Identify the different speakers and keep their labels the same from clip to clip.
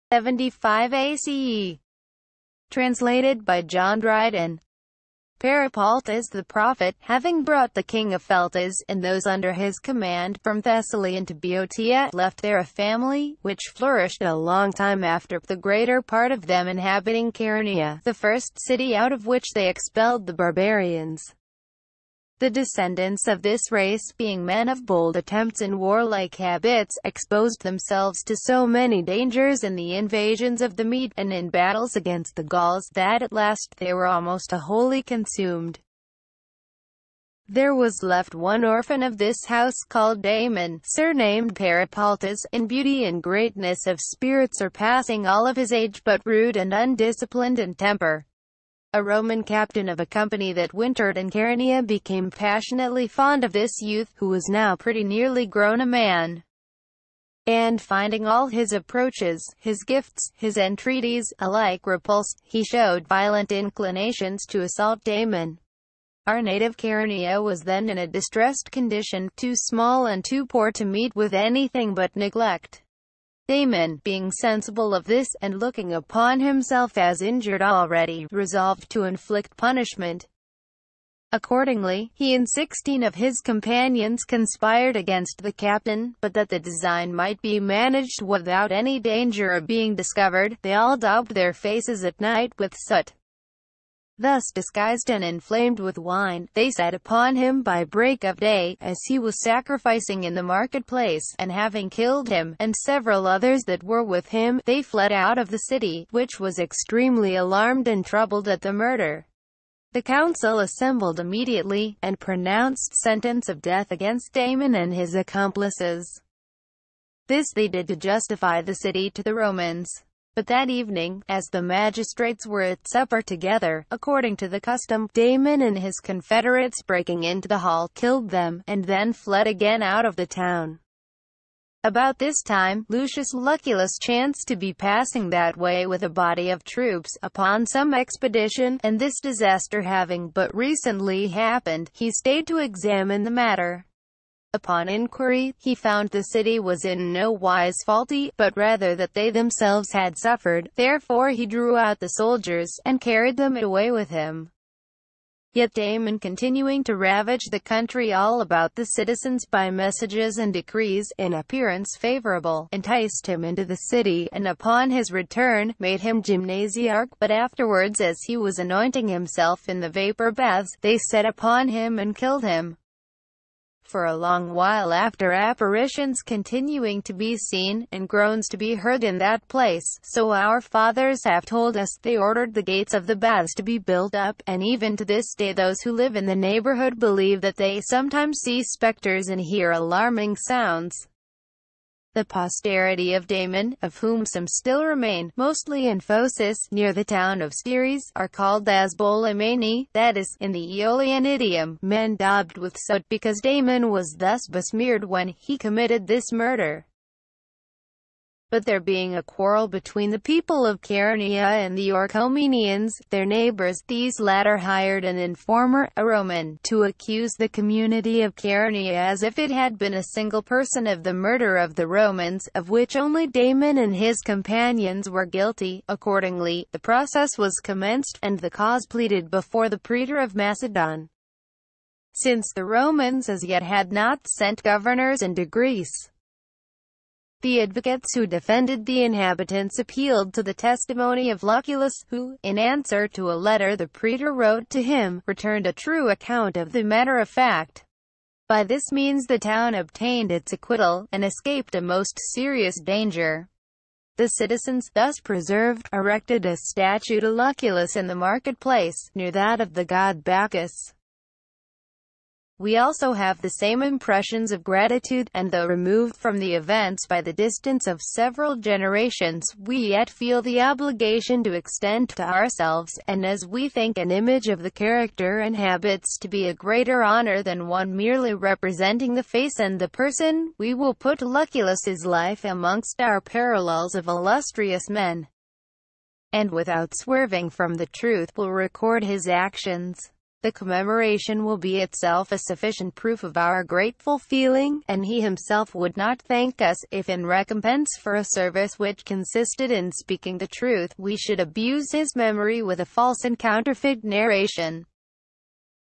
Speaker 1: 75 ACE. Translated by John Dryden. Peripaltus the prophet, having brought the king of Pheltas, and those under his command, from Thessaly into Boeotia, left there a family, which flourished a long time after, the greater part of them inhabiting Chaeronea, the first city out of which they expelled the barbarians. The descendants of this race, being men of bold attempts and warlike habits, exposed themselves to so many dangers in the invasions of the Mede, and in battles against the Gauls, that at last they were almost wholly consumed. There was left one orphan of this house called Damon, surnamed Peripaltus, in beauty and greatness of spirit surpassing all of his age, but rude and undisciplined in temper. A Roman captain of a company that wintered in Chaeronea became passionately fond of this youth, who was now pretty nearly grown a man. And finding all his approaches, his gifts, his entreaties, alike repulsed, he showed violent inclinations to assault Damon. Our native Chaeronea was then in a distressed condition, too small and too poor to meet with anything but neglect. Damon, being sensible of this, and looking upon himself as injured already, resolved to inflict punishment. Accordingly, he and 16 of his companions conspired against the captain, but that the design might be managed without any danger of being discovered, they all daubed their faces at night with soot. Thus disguised and inflamed with wine, they set upon him by break of day, as he was sacrificing in the marketplace, and having killed him, and several others that were with him, they fled out of the city, which was extremely alarmed and troubled at the murder. The council assembled immediately, and pronounced sentence of death against Damon and his accomplices. This they did to justify the city to the Romans. But that evening, as the magistrates were at supper together, according to the custom, Damon and his confederates, breaking into the hall, killed them, and then fled again out of the town. About this time, Lucius Lucullus chanced to be passing that way with a body of troops, upon some expedition, and this disaster having but recently happened, he stayed to examine the matter. Upon inquiry, he found the city was in no wise faulty, but rather that they themselves had suffered. Therefore he drew out the soldiers, and carried them away with him. Yet Damon, continuing to ravage the country all about the citizens by messages and decrees, in appearance favorable, enticed him into the city, and upon his return, made him gymnasiarch. But afterwards, as he was anointing himself in the vapor baths, they set upon him and killed him. For a long while after, apparitions continuing to be seen, and groans to be heard in that place, so our fathers have told us, they ordered the gates of the baths to be built up, and even to this day those who live in the neighborhood believe that they sometimes see specters and hear alarming sounds. The posterity of Damon, of whom some still remain, mostly in Phocis, near the town of Ceres, are called Asbolimani, that is, in the Aeolian idiom, men daubed with soot, because Damon was thus besmeared when he committed this murder. But there being a quarrel between the people of Chaeronea and the Orchomenians, their neighbors, these latter hired an informer, a Roman, to accuse the community of Chaeronea as if it had been a single person of the murder of the Romans, of which only Damon and his companions were guilty. Accordingly, the process was commenced, and the cause pleaded before the praetor of Macedon. Since the Romans as yet had not sent governors into Greece, the advocates who defended the inhabitants appealed to the testimony of Lucullus, who, in answer to a letter the praetor wrote to him, returned a true account of the matter of fact. By this means the town obtained its acquittal, and escaped a most serious danger. The citizens, thus preserved, erected a statue to Lucullus in the marketplace, near that of the god Bacchus. We also have the same impressions of gratitude, and though removed from the events by the distance of several generations, we yet feel the obligation to extend to ourselves, and as we think an image of the character and habits to be a greater honor than one merely representing the face and the person, we will put Lucullus's life amongst our parallels of illustrious men, and without swerving from the truth will record his actions. The commemoration will be itself a sufficient proof of our grateful feeling, and he himself would not thank us, if in recompense for a service which consisted in speaking the truth, we should abuse his memory with a false and counterfeit narration.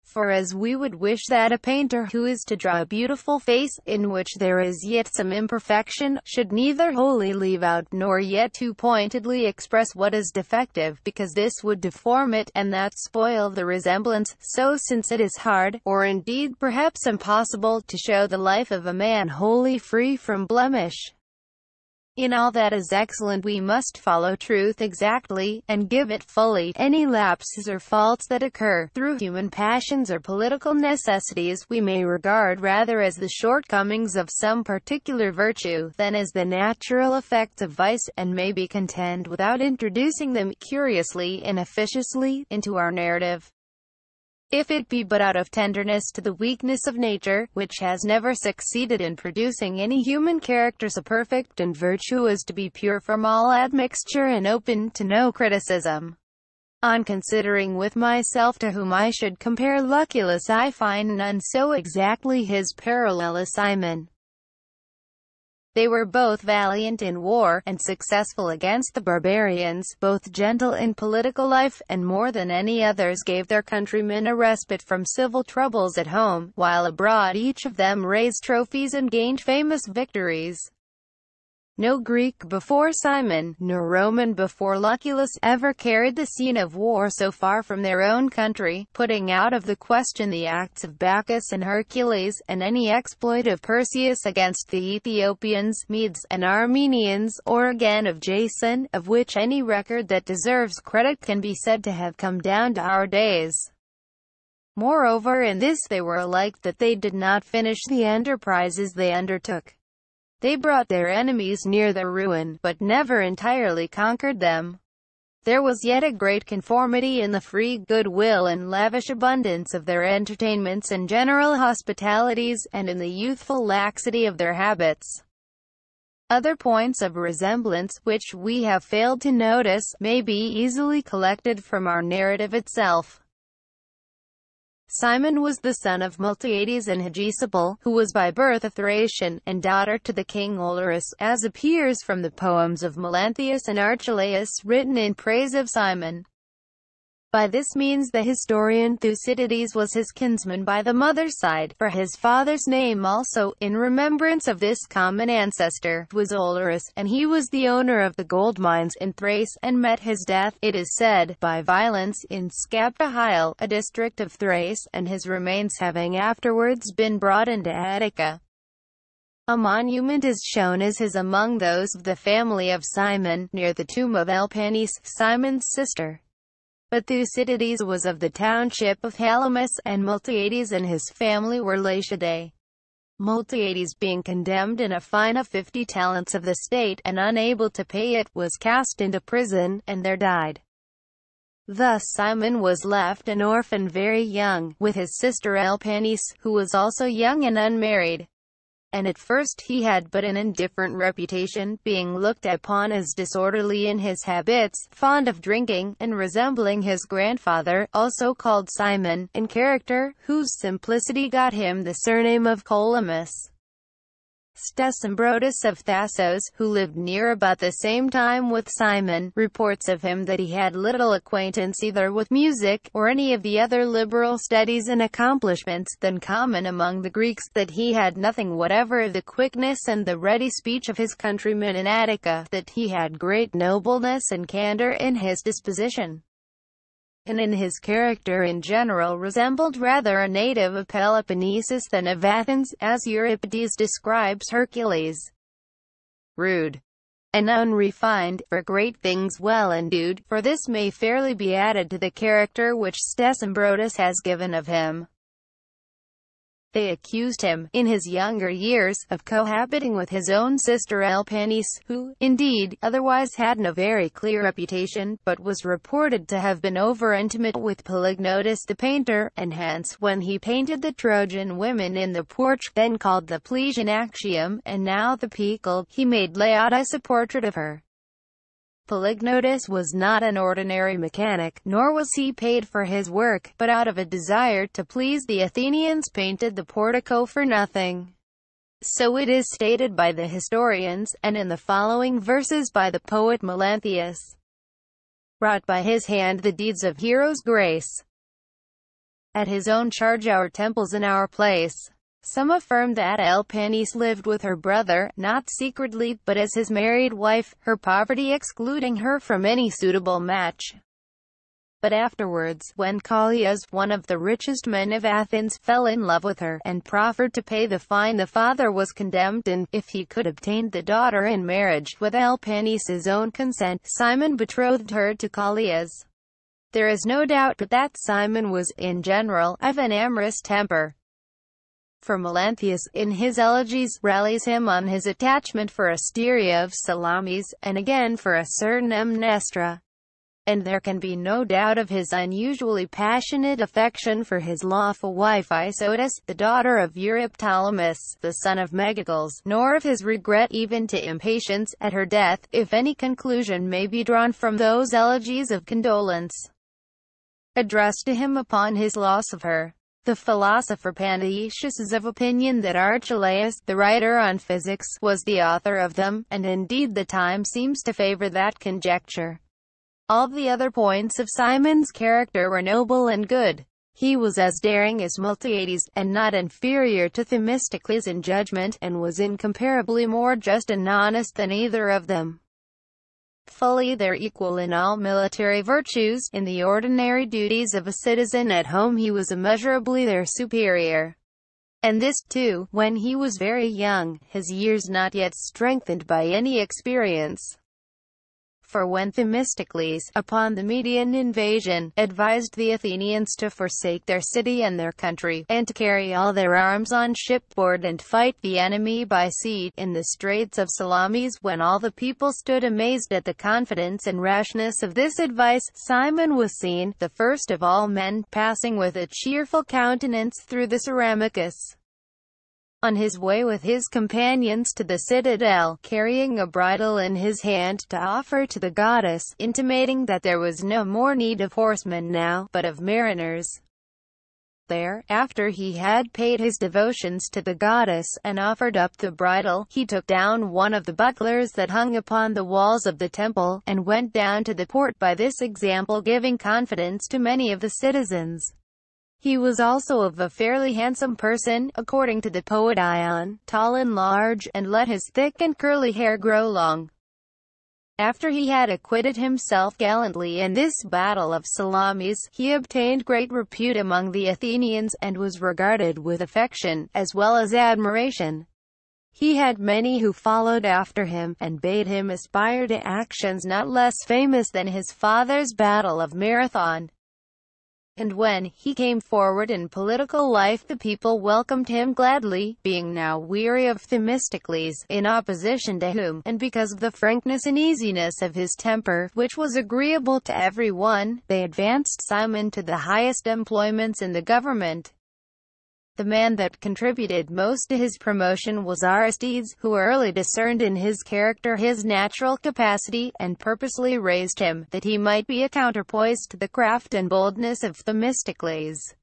Speaker 1: For as we would wish that a painter who is to draw a beautiful face, in which there is yet some imperfection, should neither wholly leave out nor yet too pointedly express what is defective, because this would deform it, and that spoil the resemblance, so since it is hard, or indeed perhaps impossible, to show the life of a man wholly free from blemish, in all that is excellent we must follow truth exactly, and give it fully. Any lapses or faults that occur, through human passions or political necessities, we may regard rather as the shortcomings of some particular virtue, than as the natural effects of vice, and may be content without introducing them, curiously and officiously, into our narrative. If it be but out of tenderness to the weakness of nature, which has never succeeded in producing any human character so perfect and virtuous to be pure from all admixture and open to no criticism. On considering with myself to whom I should compare Lucullus, I find none so exactly his parallel as Cimon. They were both valiant in war, and successful against the barbarians, both gentle in political life, and more than any others gave their countrymen a respite from civil troubles at home, while abroad each of them raised trophies and gained famous victories. No Greek before Cimon, nor Roman before Lucullus, ever carried the scene of war so far from their own country, putting out of the question the acts of Bacchus and Hercules, and any exploit of Perseus against the Ethiopians, Medes, and Armenians, or again of Jason, of which any record that deserves credit can be said to have come down to our days. Moreover, in this they were alike, that they did not finish the enterprises they undertook. They brought their enemies near their ruin, but never entirely conquered them. There was yet a great conformity in the free goodwill and lavish abundance of their entertainments and general hospitalities, and in the youthful laxity of their habits. Other points of resemblance, which we have failed to notice, may be easily collected from our narrative itself. Cimon was the son of Miltiades and Hegesibel, who was by birth a Thracian, and daughter to the king Olorus, as appears from the poems of Melanthius and Archelaus written in praise of Cimon. By this means the historian Thucydides was his kinsman by the mother's side, for his father's name also, in remembrance of this common ancestor, was Olorus, and he was the owner of the gold mines in Thrace, and met his death, it is said, by violence, in Scaptahyle, a district of Thrace, and his remains having afterwards been brought into Attica. A monument is shown as his among those of the family of Cimon, near the tomb of Elpanice, Simon's sister. But Thucydides was of the township of Halimus, and Miltiades and his family were Latidae. Miltiades, being condemned in a fine of 50 talents of the state, and unable to pay it, was cast into prison, and there died. Thus Cimon was left an orphan very young, with his sister Elpanice, who was also young and unmarried. And at first he had but an indifferent reputation, being looked upon as disorderly in his habits, fond of drinking, and resembling his grandfather, also called Cimon, in character, whose simplicity got him the surname of Columbus. Stesimbrotus of Thasos, who lived near about the same time with Cimon, reports of him that he had little acquaintance either with music, or any of the other liberal studies and accomplishments, than common among the Greeks, that he had nothing whatever of the quickness and the ready speech of his countrymen in Attica, that he had great nobleness and candor in his disposition, and in his character in general resembled rather a native of Peloponnesus than of Athens, as Euripides describes Hercules. Rude and unrefined, for great things well endued, for this may fairly be added to the character which Stesimbrotus has given of him. They accused him, in his younger years, of cohabiting with his own sister Elpanice, who, indeed, otherwise had no very clear reputation, but was reported to have been over-intimate with Polygnotus the painter, and hence, when he painted the Trojan women in the porch, then called the Plesian Actium, and now the Pical, he made Laodice a portrait of her. Polygnotus was not an ordinary mechanic, nor was he paid for his work, but out of a desire to please the Athenians painted the portico for nothing. So it is stated by the historians, and in the following verses by the poet Melanthius. Wrought by his hand the deeds of heroes' grace. At his own charge our temples in our place. Some affirm that Elpanice lived with her brother, not secretly, but as his married wife, her poverty excluding her from any suitable match. But afterwards, when Callias, one of the richest men of Athens, fell in love with her, and proffered to pay the fine, the father was condemned, and, if he could obtain the daughter in marriage, with Elpanice's own consent, Cimon betrothed her to Callias. There is no doubt but that Cimon was, in general, of an amorous temper. For Melanthius, in his elegies, rallies him on his attachment for Asteria of Salamis, and again for a certain Mnestra. And there can be no doubt of his unusually passionate affection for his lawful wife Isotis, the daughter of Euryptolemus, the son of Megacles, nor of his regret even to impatience at her death, if any conclusion may be drawn from those elegies of condolence addressed to him upon his loss of her. The philosopher Pandaecius is of opinion that Archelaus, the writer on physics, was the author of them, and indeed the time seems to favor that conjecture. All the other points of Cimon's character were noble and good. He was as daring as Miltiades, and not inferior to Themistocles in judgment, and was incomparably more just and honest than either of them. Fully their equal in all military virtues, in the ordinary duties of a citizen at home he was immeasurably their superior. And this, too, when he was very young, his years not yet strengthened by any experience. For when Themistocles, upon the Median invasion, advised the Athenians to forsake their city and their country, and to carry all their arms on shipboard and fight the enemy by sea, in the straits of Salamis, when all the people stood amazed at the confidence and rashness of this advice, Cimon was seen, the first of all men, passing with a cheerful countenance through the Ceramicus, on his way with his companions to the citadel, carrying a bridle in his hand, to offer to the goddess, intimating that there was no more need of horsemen now, but of mariners. There, after he had paid his devotions to the goddess, and offered up the bridle, he took down one of the bucklers that hung upon the walls of the temple, and went down to the port, by this example giving confidence to many of the citizens. He was also of a fairly handsome person, according to the poet Ion, tall and large, and let his thick and curly hair grow long. After he had acquitted himself gallantly in this battle of Salamis, he obtained great repute among the Athenians, and was regarded with affection, as well as admiration. He had many who followed after him, and bade him aspire to actions not less famous than his father's battle of Marathon. And when he came forward in political life the people welcomed him gladly, being now weary of Themistocles, in opposition to whom, and because of the frankness and easiness of his temper, which was agreeable to every one, they advanced Cimon to the highest employments in the government. The man that contributed most to his promotion was Aristides, who early discerned in his character his natural capacity, and purposely raised him, that he might be a counterpoise to the craft and boldness of Themistocles.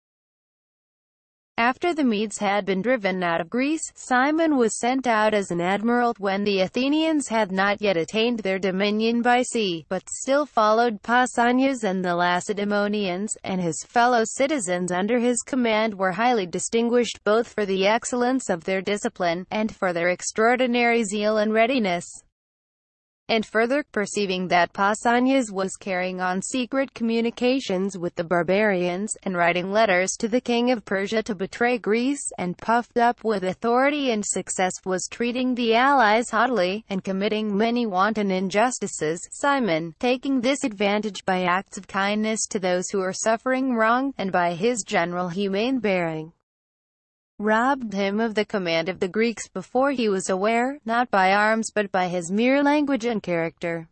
Speaker 1: After the Medes had been driven out of Greece, Cimon was sent out as an admiral, when the Athenians had not yet attained their dominion by sea, but still followed Pausanias and the Lacedaemonians, and his fellow citizens under his command were highly distinguished, both for the excellence of their discipline, and for their extraordinary zeal and readiness. And further, perceiving that Pausanias was carrying on secret communications with the barbarians, and writing letters to the king of Persia to betray Greece, and puffed up with authority and success, was treating the allies haughtily, and committing many wanton injustices, Cimon, taking this advantage by acts of kindness to those who were suffering wrong, and by his general humane bearing, robbed him of the command of the Greeks before he was aware, not by arms but by his mere language and character.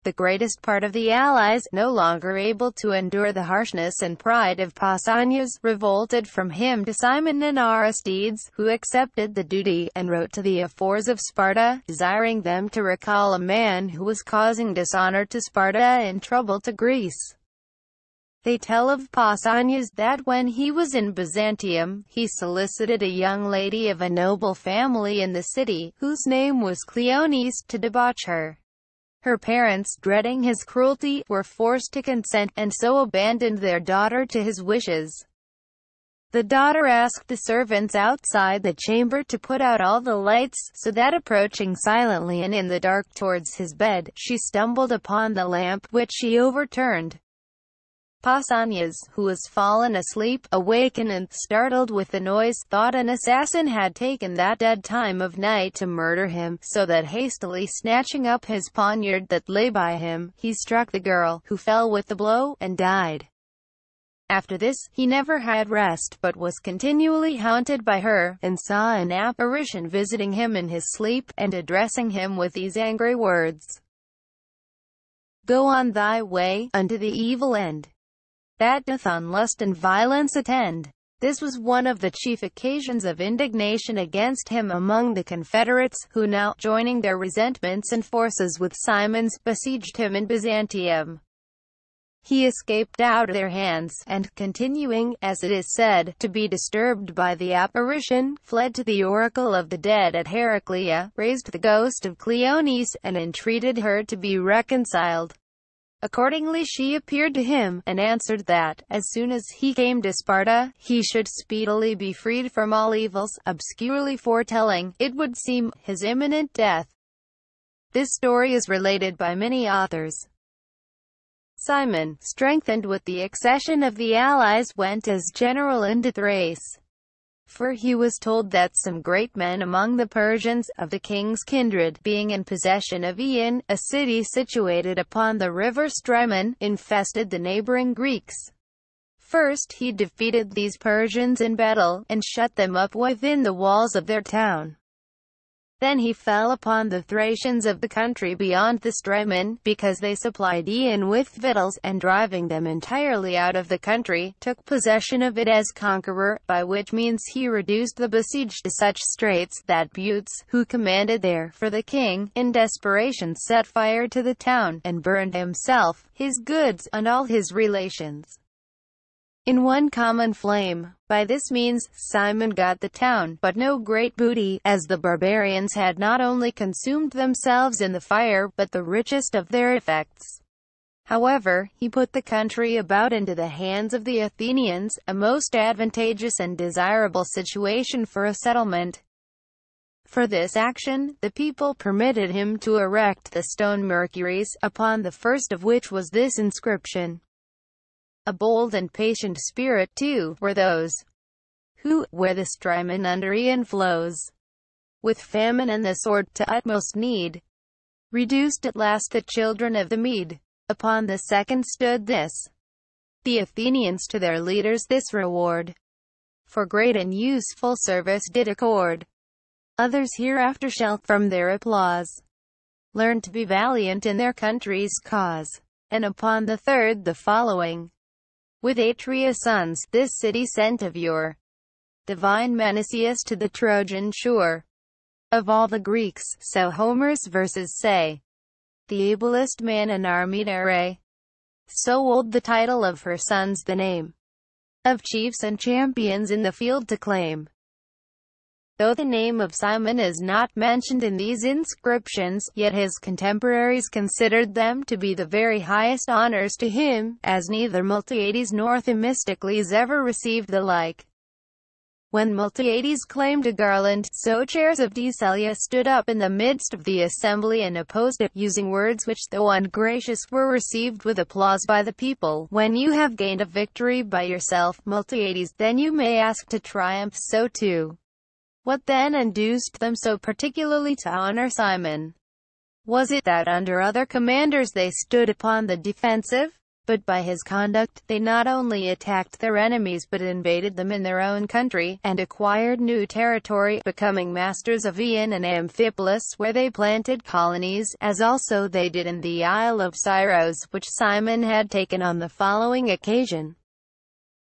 Speaker 1: The greatest part of the allies, no longer able to endure the harshness and pride of Pausanias, revolted from him to Cimon and Aristides, who accepted the duty, and wrote to the ephors of Sparta, desiring them to recall a man who was causing dishonor to Sparta and trouble to Greece. They tell of Pausanias that when he was in Byzantium, he solicited a young lady of a noble family in the city, whose name was Cleonice, to debauch her. Her parents, dreading his cruelty, were forced to consent, and so abandoned their daughter to his wishes. The daughter asked the servants outside the chamber to put out all the lights, so that approaching silently and in the dark towards his bed, she stumbled upon the lamp, which she overturned. Pausanias, who was fallen asleep, awakened and, startled with the noise, thought an assassin had taken that dead time of night to murder him, so that hastily snatching up his poniard that lay by him, he struck the girl, who fell with the blow, and died. After this, he never had rest, but was continually haunted by her, and saw an apparition visiting him in his sleep, and addressing him with these angry words: "Go on thy way, unto the evil end, that doth on lust and violence attend." This was one of the chief occasions of indignation against him among the confederates, who now, joining their resentments and forces with Cimon's, besieged him in Byzantium. He escaped out of their hands, and, continuing, as it is said, to be disturbed by the apparition, fled to the oracle of the dead at Heraclea, raised the ghost of Cleonice, and entreated her to be reconciled. Accordingly she appeared to him, and answered that, as soon as he came to Sparta, he should speedily be freed from all evils, obscurely foretelling, it would seem, his imminent death. This story is related by many authors. Cimon, strengthened with the accession of the allies, went as general into Thrace. For he was told that some great men among the Persians, of the king's kindred, being in possession of Eion, a city situated upon the river Strymon, infested the neighboring Greeks. First he defeated these Persians in battle, and shut them up within the walls of their town. Then he fell upon the Thracians of the country beyond the Strymon, because they supplied Eion with victuals, and driving them entirely out of the country, took possession of it as conqueror, by which means he reduced the besieged to such straits, that Butes, who commanded there for the king, in desperation set fire to the town, and burned himself, his goods, and all his relations in one common flame. By this means, Cimon got the town, but no great booty, as the barbarians had not only consumed themselves in the fire, but the richest of their effects. However, he put the country about into the hands of the Athenians, a most advantageous and desirable situation for a settlement. For this action, the people permitted him to erect the stone Mercuries, upon the first of which was this inscription: "A bold and patient spirit, too, were those who, where the Strymon under Eion flows, with famine and the sword to utmost need, reduced at last the children of the Mede." Upon the second stood this: "The Athenians to their leaders this reward, for great and useful service did accord. Others hereafter shall, from their applause, learn to be valiant in their country's cause." And upon the third the following: "With Atreus' sons, this city sent of yore, divine Menicius to the Trojan shore. Of all the Greeks, so Homer's verses say, the ablest man in armed array. So old the title of her sons, the name of chiefs and champions in the field to claim." Though the name of Cimon is not mentioned in these inscriptions, yet his contemporaries considered them to be the very highest honors to him, as neither Miltiades nor Themistocles ever received the like. When Miltiades claimed a garland, so chairs of Decelia stood up in the midst of the assembly and opposed it, using words which, though ungracious, were received with applause by the people. When you have gained a victory by yourself, Miltiades, then you may ask to triumph so too. What then induced them so particularly to honor Cimon? Was it that under other commanders they stood upon the defensive? But by his conduct, they not only attacked their enemies but invaded them in their own country, and acquired new territory, becoming masters of Ion and Amphipolis, where they planted colonies, as also they did in the Isle of Scyros, which Cimon had taken on the following occasion.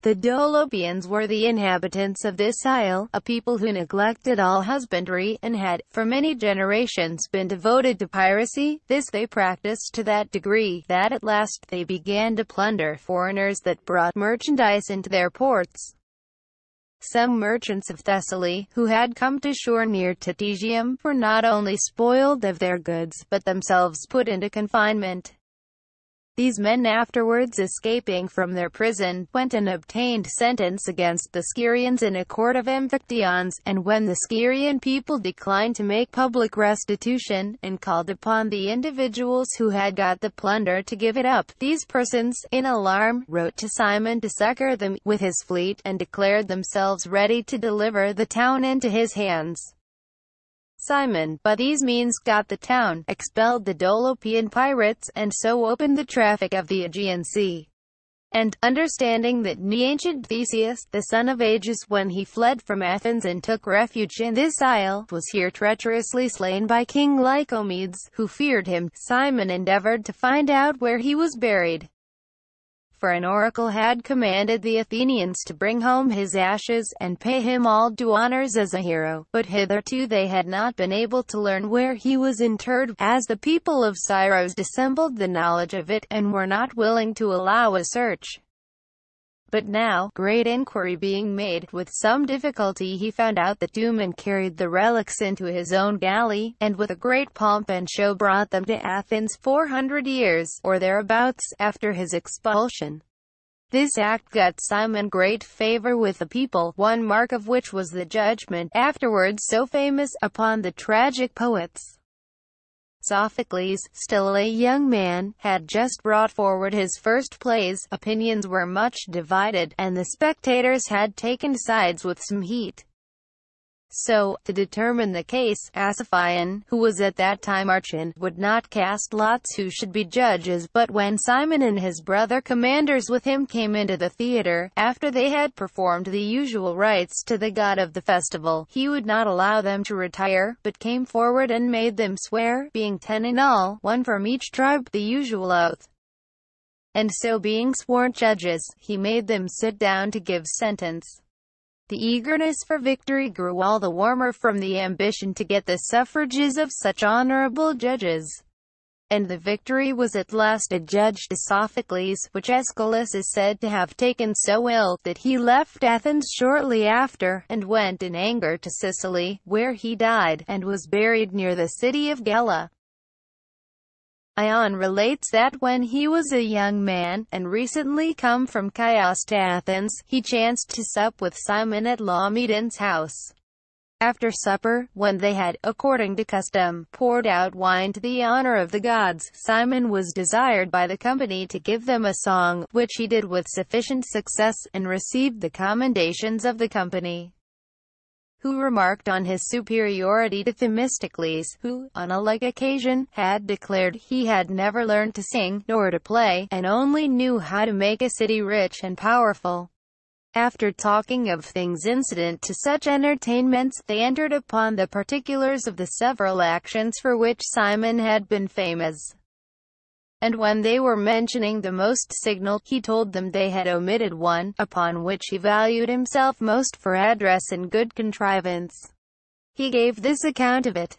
Speaker 1: The Dolopians were the inhabitants of this isle, a people who neglected all husbandry, and had, for many generations, been devoted to piracy. This they practiced to that degree, that at last they began to plunder foreigners that brought merchandise into their ports. Some merchants of Thessaly, who had come to shore near Titesium, were not only spoiled of their goods, but themselves put into confinement. These men afterwards, escaping from their prison, went and obtained sentence against the Scyrians in a court of Amphictyons, and when the Scyrian people declined to make public restitution, and called upon the individuals who had got the plunder to give it up, these persons, in alarm, wrote to Cimon to succor them with his fleet, and declared themselves ready to deliver the town into his hands. Cimon, by these means, got the town, expelled the Dolopian pirates, and so opened the traffic of the Aegean Sea. And, understanding that ancient Theseus, the son of Aegeus, when he fled from Athens and took refuge in this isle, was here treacherously slain by King Lycomedes, who feared him, Cimon endeavored to find out where he was buried. For an oracle had commanded the Athenians to bring home his ashes, and pay him all due honors as a hero, but hitherto they had not been able to learn where he was interred, as the people of Scyros dissembled the knowledge of it, and were not willing to allow a search. But now, great inquiry being made, with some difficulty he found out that Cimon carried the relics into his own galley, and with a great pomp and show brought them to Athens 400 years, or thereabouts, after his expulsion. This act got Cimon great favor with the people, one mark of which was the judgment, afterwards so famous, upon the tragic poets. Sophocles, still a young man, had just brought forward his first plays. Opinions were much divided, and the spectators had taken sides with some heat. So, to determine the case, Asaphion, who was at that time archon, would not cast lots who should be judges, but when Cimon and his brother commanders with him came into the theater, after they had performed the usual rites to the god of the festival, he would not allow them to retire, but came forward and made them swear, being 10 in all, one from each tribe, the usual oath. And so being sworn judges, he made them sit down to give sentence. The eagerness for victory grew all the warmer from the ambition to get the suffrages of such honorable judges. And the victory was at last adjudged to Sophocles, which Aeschylus is said to have taken so ill, that he left Athens shortly after, and went in anger to Sicily, where he died, and was buried near the city of Gela. Ion relates that when he was a young man, and recently come from Chios to Athens, he chanced to sup with Cimon at Laomedon's house. After supper, when they had, according to custom, poured out wine to the honor of the gods, Cimon was desired by the company to give them a song, which he did with sufficient success, and received the commendations of the company, who remarked on his superiority to Themistocles, who, on a like occasion, had declared he had never learned to sing, nor to play, and only knew how to make a city rich and powerful. After talking of things incident to such entertainments, they entered upon the particulars of the several actions for which Cimon had been famous. And when they were mentioning the most signal, he told them they had omitted one, upon which he valued himself most for address and good contrivance. He gave this account of it.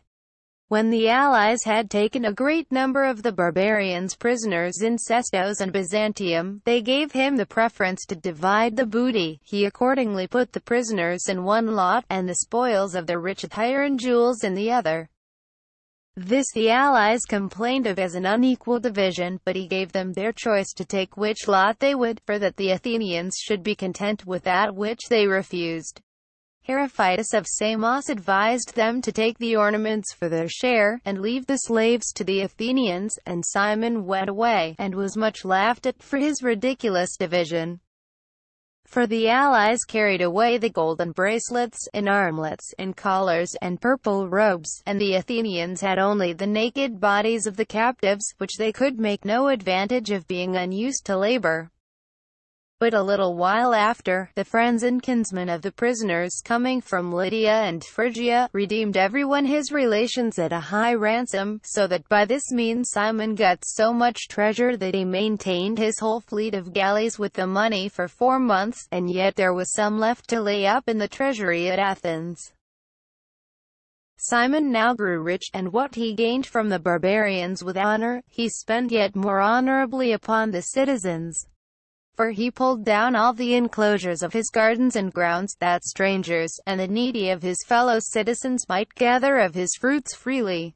Speaker 1: When the allies had taken a great number of the barbarians prisoners in Sestos and Byzantium, they gave him the preference to divide the booty. He accordingly put the prisoners in one lot, and the spoils of the rich attire and jewels in the other. This the allies complained of as an unequal division, but he gave them their choice to take which lot they would, for that the Athenians should be content with that which they refused. Heraphytus of Samos advised them to take the ornaments for their share, and leave the slaves to the Athenians, and Cimon went away, and was much laughed at for his ridiculous division. For the allies carried away the golden bracelets, and armlets, and collars, and purple robes, and the Athenians had only the naked bodies of the captives, which they could make no advantage of, being unused to labor. But a little while after, the friends and kinsmen of the prisoners coming from Lydia and Phrygia, redeemed everyone his relations at a high ransom, so that by this means Cimon got so much treasure that he maintained his whole fleet of galleys with the money for 4 months, and yet there was some left to lay up in the treasury at Athens. Cimon now grew rich, and what he gained from the barbarians with honor, he spent yet more honorably upon the citizens. For he pulled down all the enclosures of his gardens and grounds, that strangers, and the needy of his fellow citizens might gather of his fruits freely.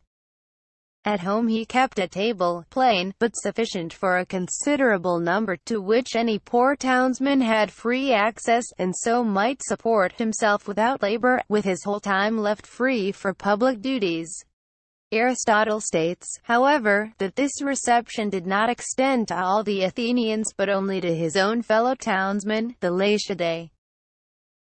Speaker 1: At home he kept a table, plain, but sufficient for a considerable number, to which any poor townsman had free access, and so might support himself without labor, with his whole time left free for public duties. Aristotle states, however, that this reception did not extend to all the Athenians, but only to his own fellow townsmen, the Laetidae.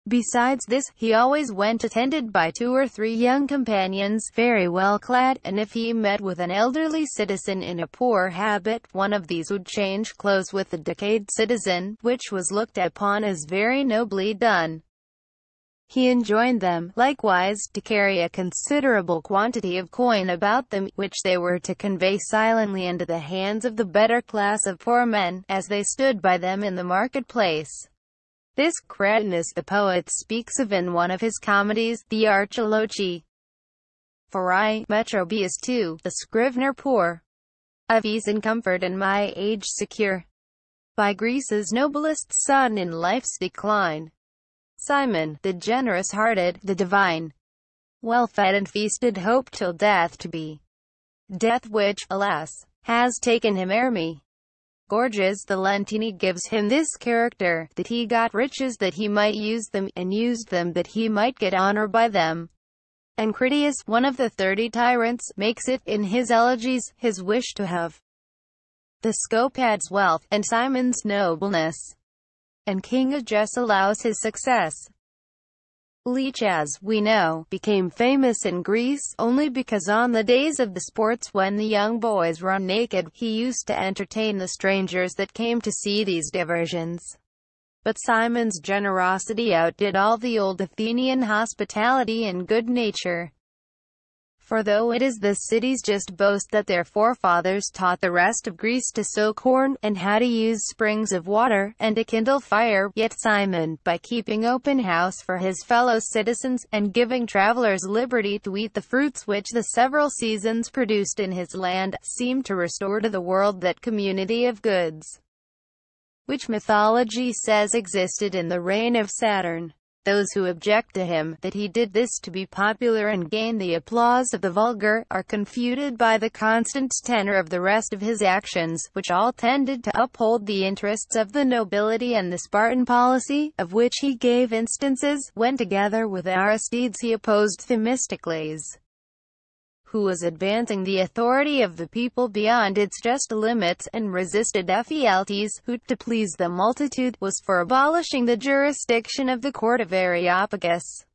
Speaker 1: Besides this, he always went attended by 2 or 3 young companions, very well clad, and if he met with an elderly citizen in a poor habit, one of these would change clothes with the decayed citizen, which was looked upon as very nobly done. He enjoined them, likewise, to carry a considerable quantity of coin about them, which they were to convey silently into the hands of the better class of poor men, as they stood by them in the market-place. This Cratinus the poet speaks of in one of his comedies, the Archilochi. For I, Metrobius too, the scrivener poor, of ease and comfort and my age secure, by Greece's noblest son in life's decline. Cimon, the generous-hearted, the divine, well-fed and feasted, hoped till death to be. Death which, alas, has taken him ere me. Gorgias the Lentini gives him this character, that he got riches that he might use them, and used them that he might get honor by them. And Critias, one of the 30 tyrants, makes it, in his elegies, his wish to have the Scopad's wealth, and Cimon's nobleness. And King Agis allows his success. Leech, as we know, became famous in Greece, only because on the days of the sports when the young boys run naked, he used to entertain the strangers that came to see these diversions. But Cimon's generosity outdid all the old Athenian hospitality and good nature. For though it is the city's just boast that their forefathers taught the rest of Greece to sow corn, and how to use springs of water, and to kindle fire, yet Cimon, by keeping open house for his fellow citizens, and giving travelers liberty to eat the fruits which the several seasons produced in his land, seemed to restore to the world that community of goods, which mythology says existed in the reign of Saturn. Those who object to him, that he did this to be popular and gain the applause of the vulgar, are confuted by the constant tenor of the rest of his actions, which all tended to uphold the interests of the nobility, and the Spartan policy, of which he gave instances, when together with Aristides he opposed Themistocles, who was advancing the authority of the people beyond its just limits, and resisted Ephialtes, who, to please the multitude, was for abolishing the jurisdiction of the court of Areopagus.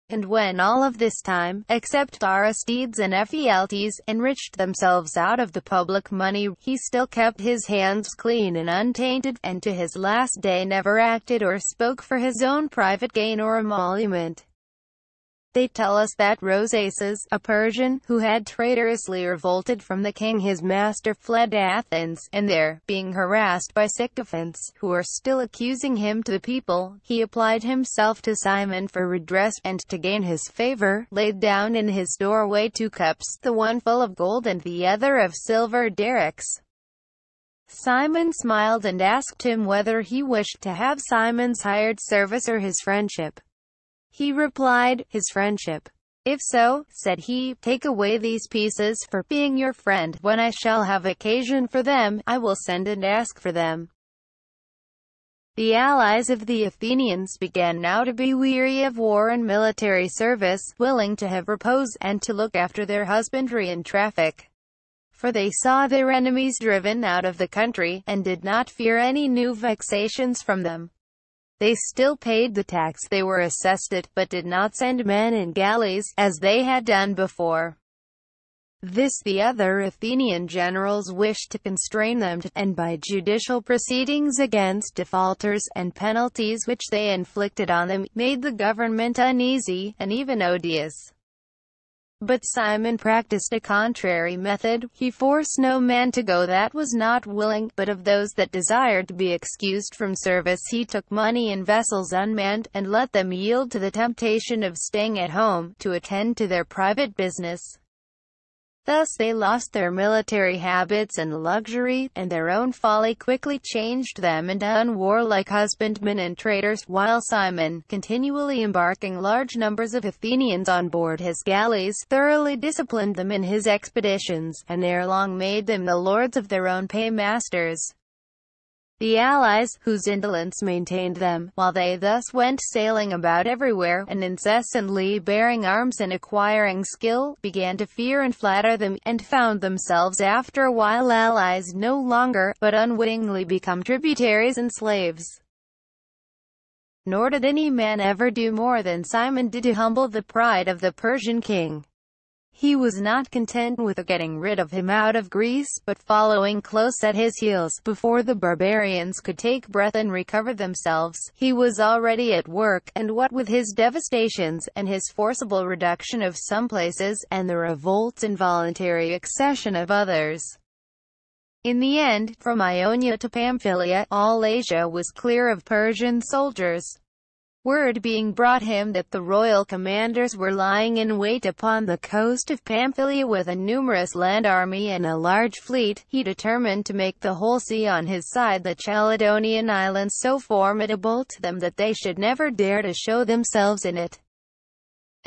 Speaker 1: And when all of this time, except Aristides and Ephialtes, enriched themselves out of the public money, he still kept his hands clean and untainted, and to his last day never acted or spoke for his own private gain or emolument. They tell us that Rosaces, a Persian, who had traitorously revolted from the king his master, fled to Athens, and there, being harassed by sycophants, who are still accusing him to the people, he applied himself to Cimon for redress, and to gain his favor, laid down in his doorway 2 cups, the one full of gold and the other of silver derricks. Cimon smiled and asked him whether he wished to have Simon's hired service or his friendship. He replied, his friendship. If so, said he, take away these pieces, for being your friend, when I shall have occasion for them, I will send and ask for them. The allies of the Athenians began now to be weary of war and military service, willing to have repose, and to look after their husbandry and traffic. For they saw their enemies driven out of the country, and did not fear any new vexations from them. They still paid the tax they were assessed at, but did not send men in galleys, as they had done before. This the other Athenian generals wished to constrain them to, and by judicial proceedings against defaulters, and penalties which they inflicted on them, made the government uneasy, and even odious. But Cimon practiced a contrary method. He forced no man to go that was not willing, but of those that desired to be excused from service he took money in vessels unmanned, and let them yield to the temptation of staying at home, to attend to their private business. Thus they lost their military habits and luxury, and their own folly quickly changed them into unwarlike husbandmen and traders, while Cimon, continually embarking large numbers of Athenians on board his galleys, thoroughly disciplined them in his expeditions, and ere long made them the lords of their own paymasters. The allies, whose indolence maintained them, while they thus went sailing about everywhere, and incessantly bearing arms and acquiring skill, began to fear and flatter them, and found themselves after a while allies no longer, but unwittingly become tributaries and slaves. Nor did any man ever do more than Cimon did to humble the pride of the Persian king. He was not content with getting rid of him out of Greece, but following close at his heels, before the barbarians could take breath and recover themselves, he was already at work, and what with his devastations, and his forcible reduction of some places, and the revolts and voluntary accession of others. In the end, from Ionia to Pamphylia, all Asia was clear of Persian soldiers. Word being brought him that the royal commanders were lying in wait upon the coast of Pamphylia with a numerous land army and a large fleet, he determined to make the whole sea on his side, the Chalcedonian islands, so formidable to them that they should never dare to show themselves in it.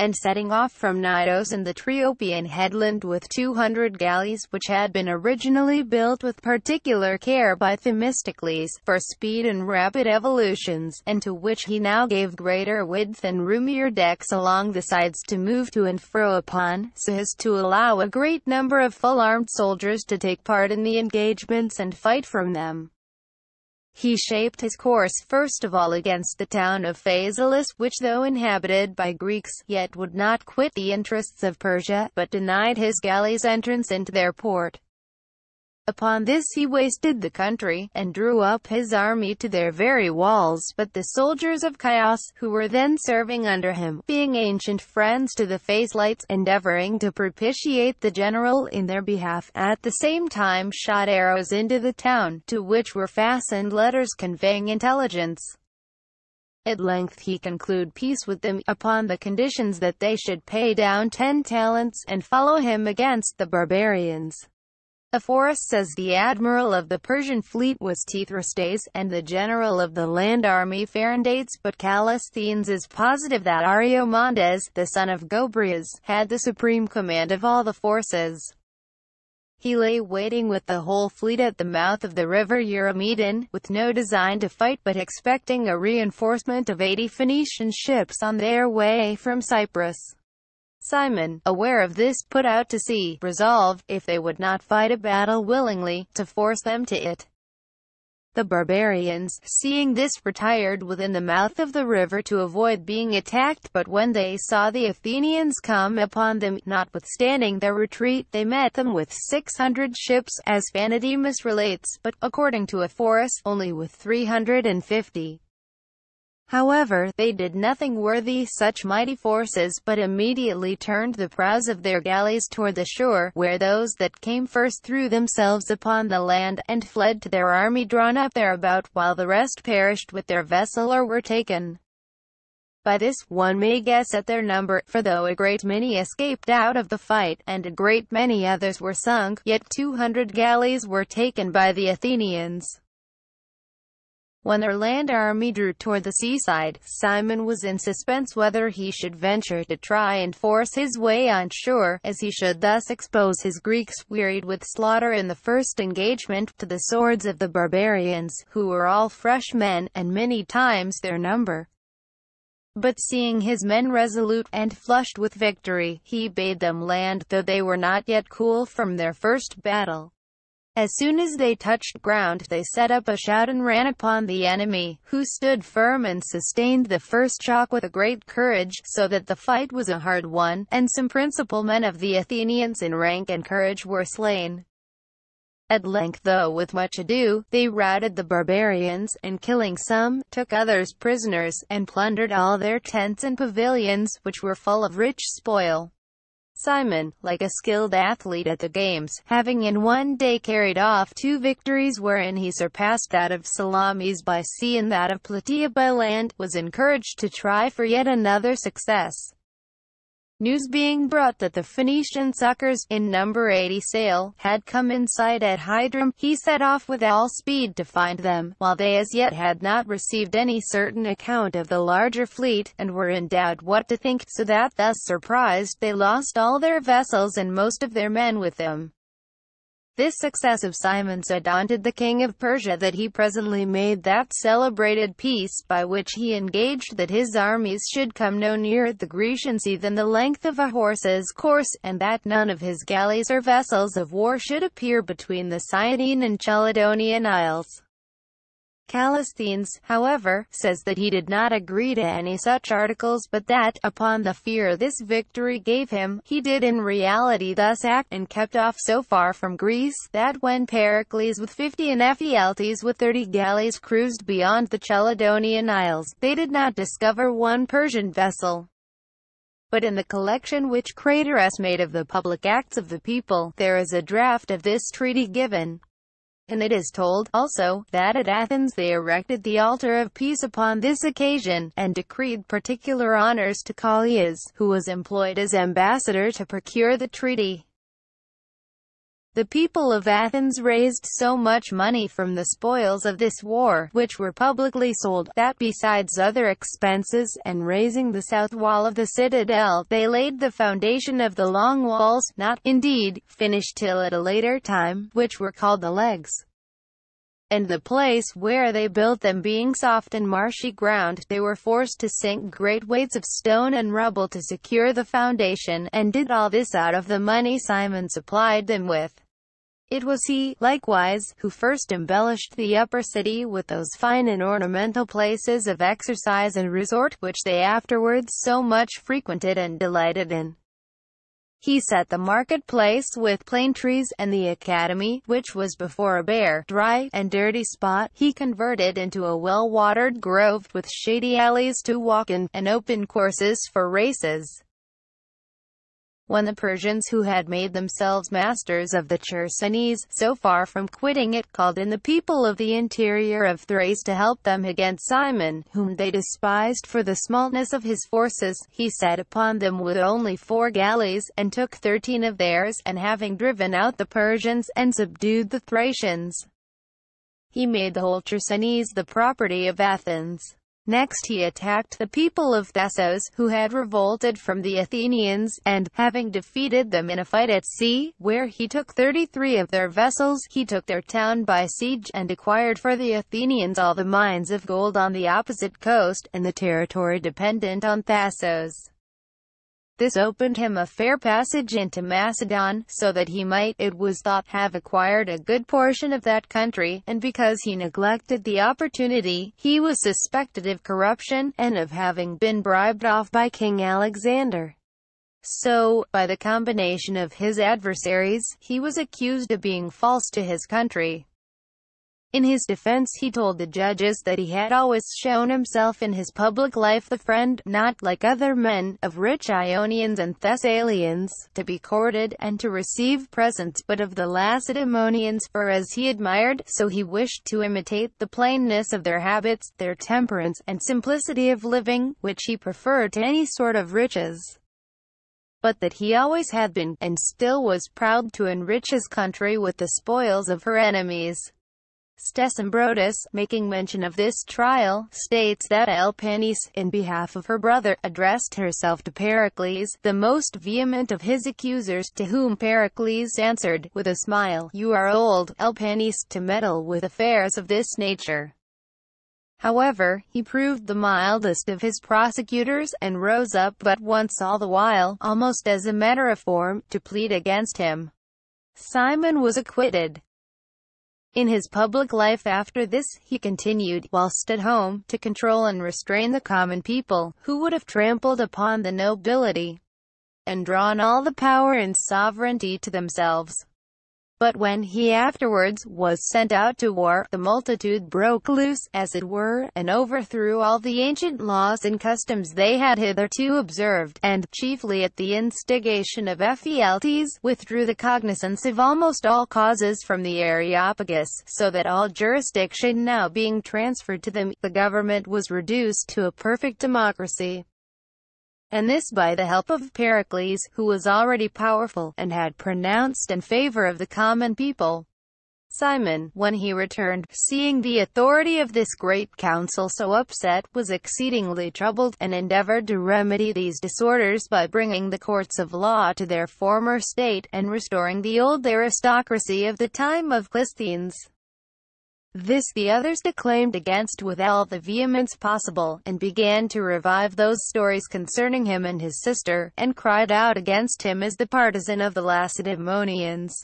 Speaker 1: And setting off from Cnidos and the Triopian headland with 200 galleys, which had been originally built with particular care by Themistocles, for speed and rapid evolutions, and to which he now gave greater width and roomier decks along the sides to move to and fro upon, so as to allow a great number of full-armed soldiers to take part in the engagements and fight from them. He shaped his course first of all against the town of Phasaelis, which though inhabited by Greeks, yet would not quit the interests of Persia, but denied his galleys entrance into their port. Upon this he wasted the country, and drew up his army to their very walls, but the soldiers of Chios, who were then serving under him, being ancient friends to the Phasaelites, endeavoring to propitiate the general in their behalf, at the same time shot arrows into the town, to which were fastened letters conveying intelligence. At length he concluded peace with them, upon the conditions that they should pay down 10 talents, and follow him against the barbarians. Ephorus says the admiral of the Persian fleet was Tithrastes, and the general of the land army Pharandates, but Callisthenes is positive that Ariomondes, the son of Gobryas, had the supreme command of all the forces. He lay waiting with the whole fleet at the mouth of the river Eurymedon, with no design to fight but expecting a reinforcement of 80 Phoenician ships on their way from Cyprus. Cimon, aware of this, put out to sea, resolved, if they would not fight a battle willingly, to force them to it. The barbarians, seeing this, retired within the mouth of the river to avoid being attacked, but when they saw the Athenians come upon them, notwithstanding their retreat, they met them with 600 ships, as Phanidemus relates, but, according to Ephorus, only with 350. However, they did nothing worthy such mighty forces, but immediately turned the prows of their galleys toward the shore, where those that came first threw themselves upon the land, and fled to their army drawn up thereabout, while the rest perished with their vessel or were taken. By this, one may guess at their number, for though a great many escaped out of the fight, and a great many others were sunk, yet 200 galleys were taken by the Athenians. When their land army drew toward the seaside, Cimon was in suspense whether he should venture to try and force his way on shore, as he should thus expose his Greeks, wearied with slaughter in the first engagement, to the swords of the barbarians, who were all fresh men, and many times their number. But seeing his men resolute, and flushed with victory, he bade them land, though they were not yet cool from their first battle. As soon as they touched ground, they set up a shout and ran upon the enemy, who stood firm and sustained the first shock with a great courage, so that the fight was a hard one, and some principal men of the Athenians in rank and courage were slain. At length, though with much ado, they routed the barbarians, and killing some, took others prisoners, and plundered all their tents and pavilions, which were full of rich spoil. Cimon, like a skilled athlete at the games, having in one day carried off 2 victories wherein he surpassed that of Salamis by sea and that of Plataea by land, was encouraged to try for yet another success. News being brought that the Phoenician succors, in number 80 sail, had come in sight at Hydrum, he set off with all speed to find them, while they as yet had not received any certain account of the larger fleet, and were in doubt what to think, so that, thus surprised, they lost all their vessels and most of their men with them. This success of Cimon so daunted the king of Persia that he presently made that celebrated peace, by which he engaged that his armies should come no nearer the Grecian sea than the length of a horse's course, and that none of his galleys or vessels of war should appear between the Cyadian and Chalydonian isles. Callisthenes, however, says that he did not agree to any such articles, but that, upon the fear this victory gave him, he did in reality thus act, and kept off so far from Greece, that when Pericles with 50 and Ephialtes with 30 galleys cruised beyond the Chalydonian isles, they did not discover one Persian vessel. But in the collection which Craterus made of the public acts of the people, there is a draft of this treaty given. And it is told, also, that at Athens they erected the altar of peace upon this occasion, and decreed particular honors to Callias, who was employed as ambassador to procure the treaty. The people of Athens raised so much money from the spoils of this war, which were publicly sold, that besides other expenses, and raising the south wall of the citadel, they laid the foundation of the long walls, not, indeed, finished till at a later time, which were called the legs. And the place where they built them being soft and marshy ground, they were forced to sink great weights of stone and rubble to secure the foundation, and did all this out of the money Cimon supplied them with. It was he, likewise, who first embellished the upper city with those fine and ornamental places of exercise and resort, which they afterwards so much frequented and delighted in. He set the market-place with plane trees, and the academy, which was before a bare, dry, and dirty spot, he converted into a well-watered grove, with shady alleys to walk in, and open courses for races. When the Persians, who had made themselves masters of the Chersonese, so far from quitting it, called in the people of the interior of Thrace to help them against Cimon, whom they despised for the smallness of his forces, he set upon them with only 4 galleys, and took 13 of theirs, and having driven out the Persians, and subdued the Thracians, he made the whole Chersonese the property of Athens. Next he attacked the people of Thessos, who had revolted from the Athenians, and, having defeated them in a fight at sea, where he took 33 of their vessels, he took their town by siege, and acquired for the Athenians all the mines of gold on the opposite coast, and the territory dependent on Thassos. This opened him a fair passage into Macedon, so that he might, it was thought, have acquired a good portion of that country, and because he neglected the opportunity, he was suspected of corruption, and of having been bribed off by King Alexander. So, by the combination of his adversaries, he was accused of being false to his country. In his defense he told the judges that he had always shown himself in his public life the friend, not, like other men, of rich Ionians and Thessalians, to be courted, and to receive presents, but of the Lacedaemonians, for as he admired, so he wished to imitate, the plainness of their habits, their temperance, and simplicity of living, which he preferred to any sort of riches. But that he always had been, and still was, proud to enrich his country with the spoils of her enemies. Stesimbrotus, making mention of this trial, states that Elpanice, in behalf of her brother, addressed herself to Pericles, the most vehement of his accusers, to whom Pericles answered, with a smile, "You are old, Elpanice, to meddle with affairs of this nature." However, he proved the mildest of his prosecutors, and rose up but once all the while, almost as a matter of form, to plead against him. Cimon was acquitted. In his public life after this, he continued, whilst at home, to control and restrain the common people, who would have trampled upon the nobility, and drawn all the power and sovereignty to themselves. But when he afterwards was sent out to war, the multitude broke loose, as it were, and overthrew all the ancient laws and customs they had hitherto observed, and, chiefly at the instigation of Ephialtes, withdrew the cognizance of almost all causes from the Areopagus, so that all jurisdiction now being transferred to them, the government was reduced to a perfect democracy. And this by the help of Pericles, who was already powerful, and had pronounced in favor of the common people. Cimon, when he returned, seeing the authority of this great council so upset, was exceedingly troubled, and endeavored to remedy these disorders by bringing the courts of law to their former state, and restoring the old aristocracy of the time of Clisthenes. This the others declaimed against with all the vehemence possible, and began to revive those stories concerning him and his sister, and cried out against him as the partisan of the Lacedaemonians.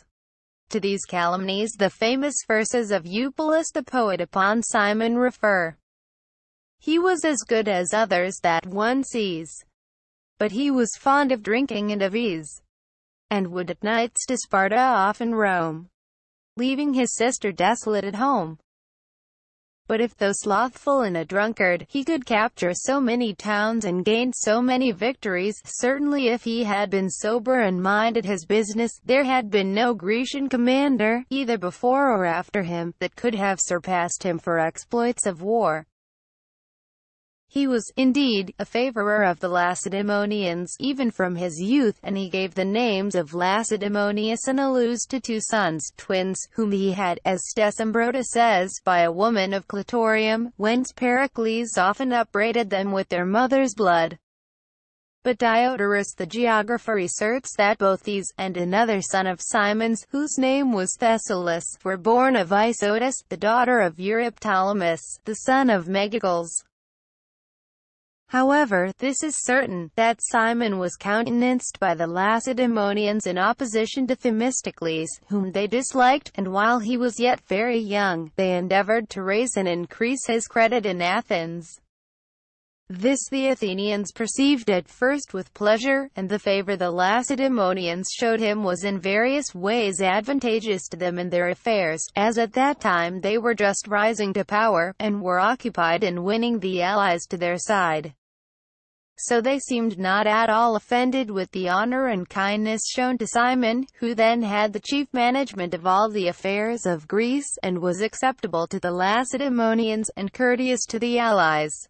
Speaker 1: To these calumnies the famous verses of Eupolis the poet upon Cimon refer. He was as good as others that one sees, but he was fond of drinking and of ease, and would at nights to Sparta often roam, leaving his sister desolate at home. But if though slothful and a drunkard, he could capture so many towns and gain so many victories, certainly if he had been sober and minded his business, there had been no Grecian commander, either before or after him, that could have surpassed him for exploits of war. He was, indeed, a favourer of the Lacedaemonians, even from his youth, and he gave the names of Lacedaemonius and Alus to two sons, twins, whom he had, as Stesimbrotus says, by a woman of Clitorium, whence Pericles often upbraided them with their mother's blood. But Diodorus the geographer asserts that both these, and another son of Simon's, whose name was Thessalus, were born of Isotis, the daughter of Euryptolemus, the son of Megacles. However, this is certain, that Cimon was countenanced by the Lacedaemonians in opposition to Themistocles, whom they disliked, and while he was yet very young, they endeavored to raise and increase his credit in Athens. This the Athenians perceived at first with pleasure, and the favor the Lacedaemonians showed him was in various ways advantageous to them in their affairs, as at that time they were just rising to power, and were occupied in winning the allies to their side. So they seemed not at all offended with the honor and kindness shown to Cimon, who then had the chief management of all the affairs of Greece, and was acceptable to the Lacedaemonians, and courteous to the allies.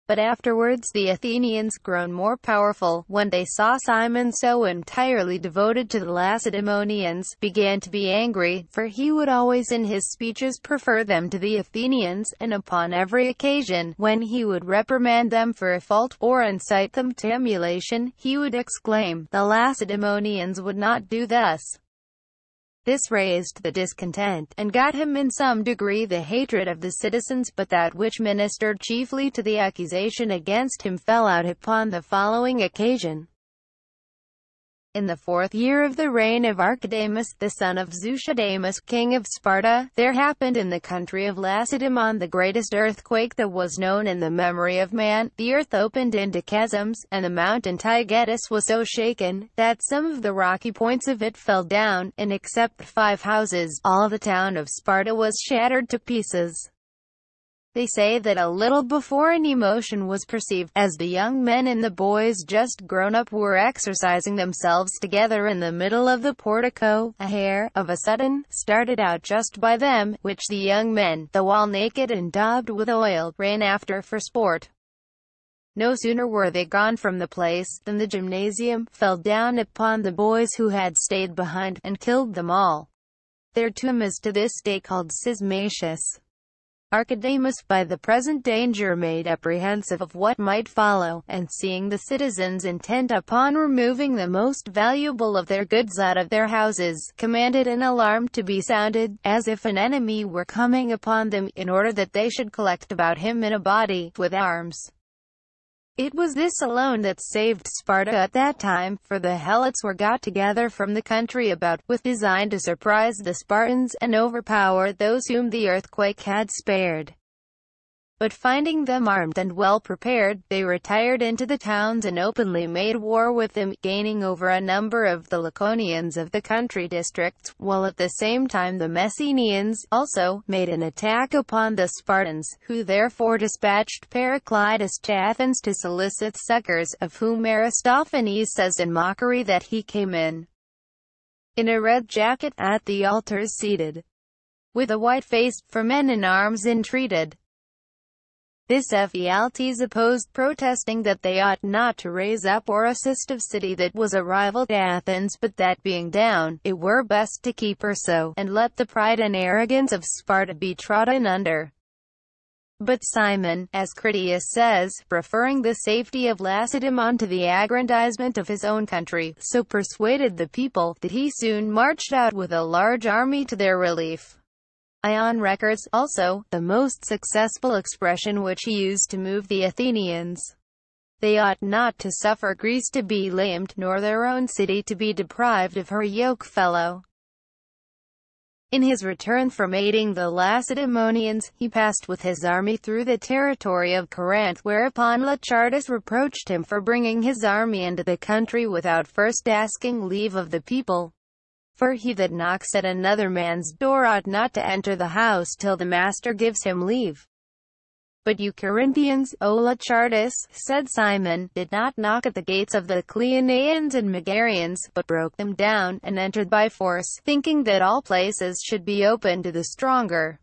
Speaker 1: But afterwards the Athenians, grown more powerful, when they saw Cimon so entirely devoted to the Lacedaemonians, began to be angry, for he would always in his speeches prefer them to the Athenians, and upon every occasion, when he would reprimand them for a fault, or incite them to emulation, he would exclaim, "The Lacedaemonians would not do thus." This raised the discontent, and got him in some degree the hatred of the citizens, but that which ministered chiefly to the accusation against him fell out upon the following occasion. In the 4th year of the reign of Archidamus, the son of Zeuxidamus, king of Sparta, there happened in the country of Lacedaemon the greatest earthquake that was known in the memory of man. The earth opened into chasms, and the mountain Taygetus was so shaken, that some of the rocky points of it fell down, and except 5 houses, all the town of Sparta was shattered to pieces. They say that a little before an emotion was perceived, as the young men and the boys just grown up were exercising themselves together in the middle of the portico, a hare, of a sudden, started out just by them, which the young men, though all naked and daubed with oil, ran after for sport. No sooner were they gone from the place, than the gymnasium fell down upon the boys who had stayed behind, and killed them all. Their tomb is to this day called Sysmatius. Archidamus, by the present danger made apprehensive of what might follow, and seeing the citizens intent upon removing the most valuable of their goods out of their houses, commanded an alarm to be sounded, as if an enemy were coming upon them, in order that they should collect about him in a body, with arms. It was this alone that saved Sparta at that time, for the Helots were got together from the country about, with design to surprise the Spartans and overpower those whom the earthquake had spared. But finding them armed and well prepared, they retired into the towns and openly made war with them, gaining over a number of the Laconians of the country districts, while at the same time the Messenians, also, made an attack upon the Spartans, who therefore dispatched Periclitus to Athens to solicit succors, of whom Aristophanes says in mockery that he came in a red jacket, at the altars seated, with a white face, for men in arms entreated. This Ephialtes opposed, protesting that they ought not to raise up or assist of city that was a rival to Athens, but that being down, it were best to keep her so, and let the pride and arrogance of Sparta be trodden under. But Cimon, as Critias says, preferring the safety of Lacedaemon to the aggrandizement of his own country, so persuaded the people, that he soon marched out with a large army to their relief. Ion records, also, the most successful expression which he used to move the Athenians. They ought not to suffer Greece to be lamed, nor their own city to be deprived of her yoke-fellow. In his return from aiding the Lacedaemonians, he passed with his army through the territory of Corinth, whereupon Lichartus reproached him for bringing his army into the country without first asking leave of the people. For he that knocks at another man's door ought not to enter the house till the master gives him leave. But you Corinthians, O Lichartus, said Cimon, did not knock at the gates of the Cleonaeans and Megarians, but broke them down, and entered by force, thinking that all places should be open to the stronger.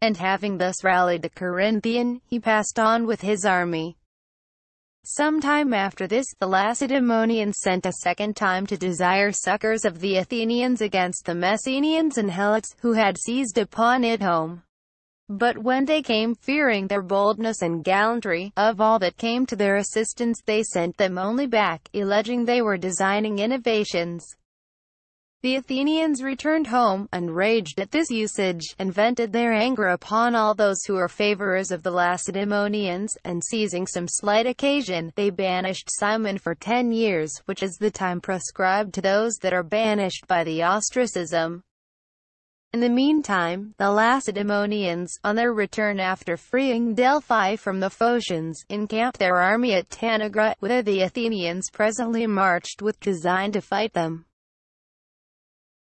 Speaker 1: And having thus rallied the Corinthian, he passed on with his army. Some time after this, the Lacedaemonians sent a second time to desire succors of the Athenians against the Messenians and Helots, who had seized upon Idhome. But when they came, fearing their boldness and gallantry, of all that came to their assistance they sent them only back, alleging they were designing innovations. The Athenians returned home, enraged at this usage, and vented their anger upon all those who were favorers of the Lacedaemonians, and seizing some slight occasion, they banished Cimon for 10 years, which is the time prescribed to those that are banished by the ostracism. In the meantime, the Lacedaemonians, on their return after freeing Delphi from the Phocians, encamped their army at Tanagra, whither the Athenians presently marched with design to fight them.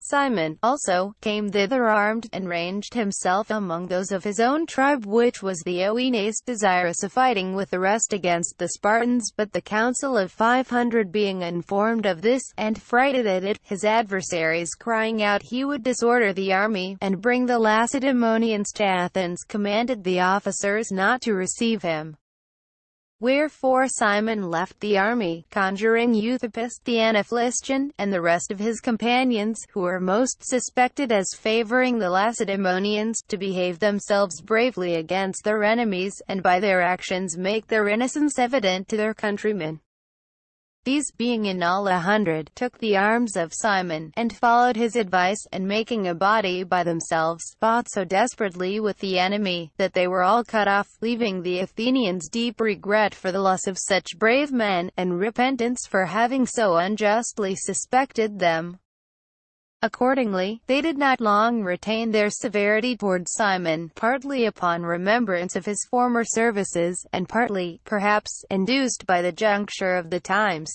Speaker 1: Cimon, also, came thither armed, and ranged himself among those of his own tribe, which was the Oenes, desirous of fighting with the rest against the Spartans. But the council of 500 being informed of this, and frighted at it, his adversaries crying out he would disorder the army, and bring the Lacedaemonians to Athens, commanded the officers not to receive him. Wherefore Cimon left the army, conjuring Euthippus the Anaphlistian, and the rest of his companions, who were most suspected as favoring the Lacedaemonians, to behave themselves bravely against their enemies, and by their actions make their innocence evident to their countrymen. These, being in all 100, took the arms of Cimon, and followed his advice, and making a body by themselves, fought so desperately with the enemy, that they were all cut off, leaving the Athenians deep regret for the loss of such brave men, and repentance for having so unjustly suspected them. Accordingly, they did not long retain their severity toward Cimon, partly upon remembrance of his former services, and partly, perhaps, induced by the juncture of the times.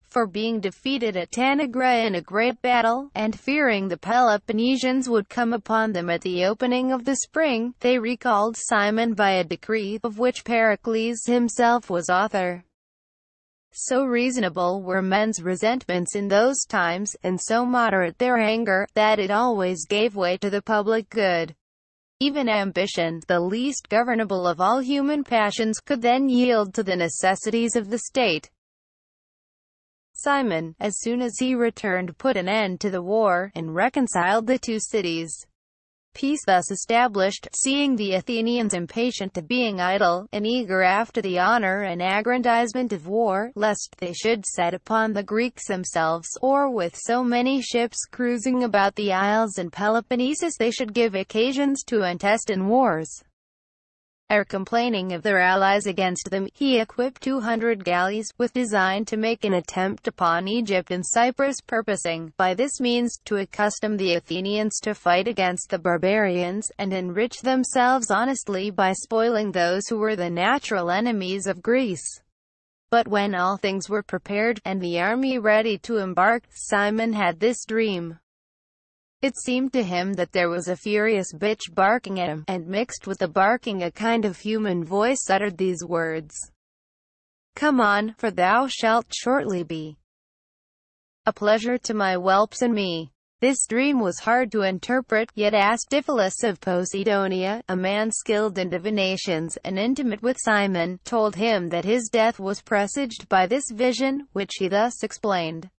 Speaker 1: For being defeated at Tanagra in a great battle, and fearing the Peloponnesians would come upon them at the opening of the spring, they recalled Cimon by a decree, of which Pericles himself was author. So reasonable were men's resentments in those times, and so moderate their anger, that it always gave way to the public good. Even ambition, the least governable of all human passions, could then yield to the necessities of the state. Cimon, as soon as he returned, put an end to the war, and reconciled the two cities. Peace thus established, seeing the Athenians impatient of being idle, and eager after the honor and aggrandizement of war, lest they should set upon the Greeks themselves, or with so many ships cruising about the isles and Peloponnesus they should give occasions to intestine wars. are complaining of their allies against them, he equipped 200 galleys, with design to make an attempt upon Egypt and Cyprus, purposing, by this means, to accustom the Athenians to fight against the barbarians, and enrich themselves honestly by spoiling those who were the natural enemies of Greece. But when all things were prepared, and the army ready to embark, Cimon had this dream. It seemed to him that there was a furious bitch barking at him, and mixed with the barking a kind of human voice uttered these words: "Come on, for thou shalt shortly be a pleasure to my whelps and me." This dream was hard to interpret, yet Astyphilus of Posidonia, a man skilled in divinations, and intimate with Cimon, told him that his death was presaged by this vision, which he thus explained.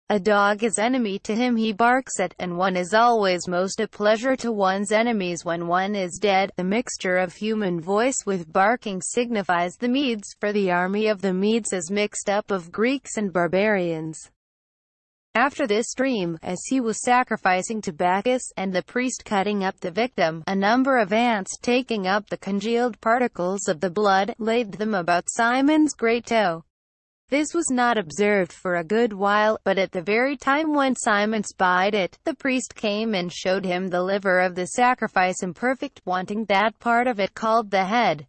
Speaker 1: A dog is enemy to him he barks at, and one is always most a pleasure to one's enemies when one is dead. The mixture of human voice with barking signifies the Medes, for the army of the Medes is mixed up of Greeks and barbarians. After this dream, as he was sacrificing to Bacchus, and the priest cutting up the victim, a number of ants, taking up the congealed particles of the blood, laid them about Simon's great toe. This was not observed for a good while, but at the very time when Cimon spied it, the priest came and showed him the liver of the sacrifice imperfect, wanting that part of it called the head.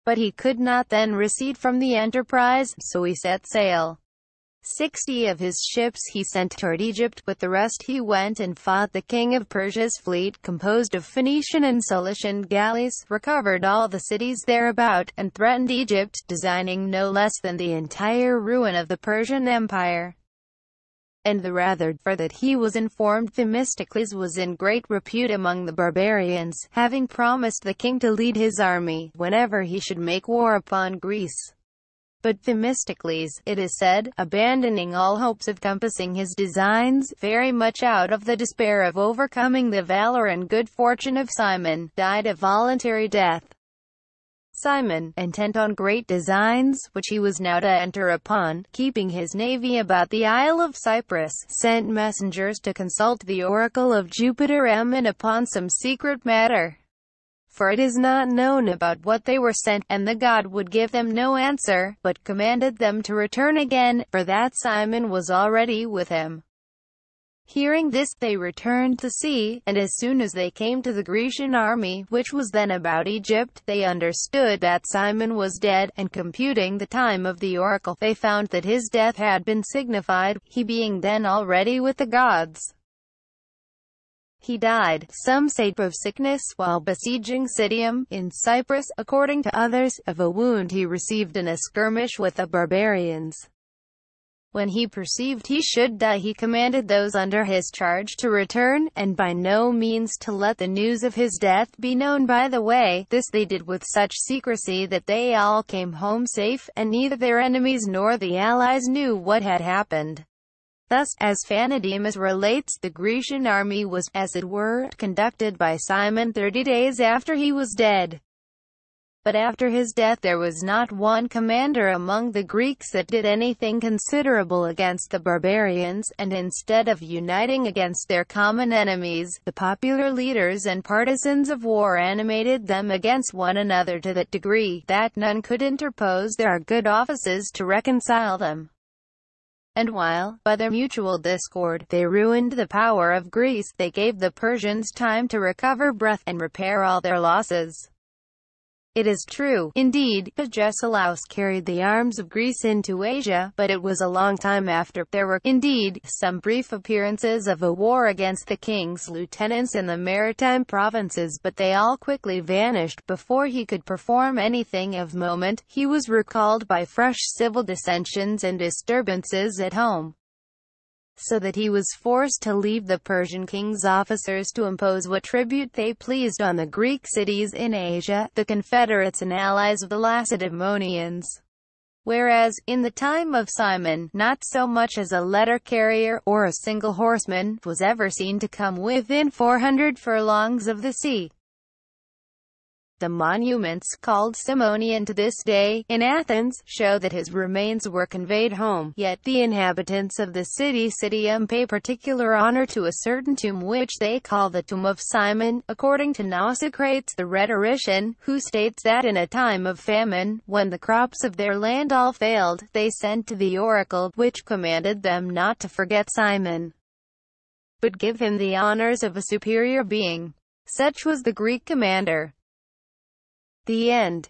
Speaker 1: But he could not then recede from the enterprise, so he set sail. 60 of his ships he sent toward Egypt, with the rest he went and fought the king of Persia's fleet, composed of Phoenician and Cilician galleys, recovered all the cities thereabout, and threatened Egypt, designing no less than the entire ruin of the Persian Empire. And the rather, for that he was informed Themistocles was in great repute among the barbarians, having promised the king to lead his army, whenever he should make war upon Greece. But Themistocles, it is said, abandoning all hopes of compassing his designs, very much out of the despair of overcoming the valor and good fortune of Cimon, died a voluntary death. Cimon, intent on great designs, which he was now to enter upon, keeping his navy about the Isle of Cyprus, sent messengers to consult the oracle of Jupiter Ammon upon some secret matter. For it is not known about what they were sent, and the god would give them no answer, but commanded them to return again, for that Cimon was already with him. Hearing this, they returned to sea, and as soon as they came to the Grecian army, which was then about Egypt, they understood that Cimon was dead, and computing the time of the oracle, they found that his death had been signified, he being then already with the gods. He died, some say of sickness, while besieging Citium, in Cyprus, according to others, of a wound he received in a skirmish with the barbarians. When he perceived he should die, he commanded those under his charge to return, and by no means to let the news of his death be known by the way. This they did with such secrecy that they all came home safe, and neither their enemies nor the allies knew what had happened. Thus, as Phanidemus relates, the Grecian army was, as it were, conducted by Cimon 30 days after he was dead. But after his death there was not one commander among the Greeks that did anything considerable against the barbarians, and instead of uniting against their common enemies, the popular leaders and partisans of war animated them against one another to that degree, that none could interpose their good offices to reconcile them. And while, by their mutual discord, they ruined the power of Greece, they gave the Persians time to recover breath, and repair all their losses. It is true, indeed, that Agesilaus carried the arms of Greece into Asia, but it was a long time after. There were, indeed, some brief appearances of a war against the king's lieutenants in the maritime provinces, but they all quickly vanished. Before he could perform anything of moment, he was recalled by fresh civil dissensions and disturbances at home, so that he was forced to leave the Persian king's officers to impose what tribute they pleased on the Greek cities in Asia, the confederates and allies of the Lacedaemonians. Whereas, in the time of Cimon, not so much as a letter-carrier, or a single horseman, was ever seen to come within 400 furlongs of the sea. The monuments, called Simonian to this day, in Athens, show that his remains were conveyed home, yet the inhabitants of the city pay particular honor to a certain tomb which they call the tomb of Cimon, according to Nausicrates the rhetorician, who states that in a time of famine, when the crops of their land all failed, they sent to the oracle, which commanded them not to forget Cimon, but give him the honors of a superior being. Such was the Greek commander. The end.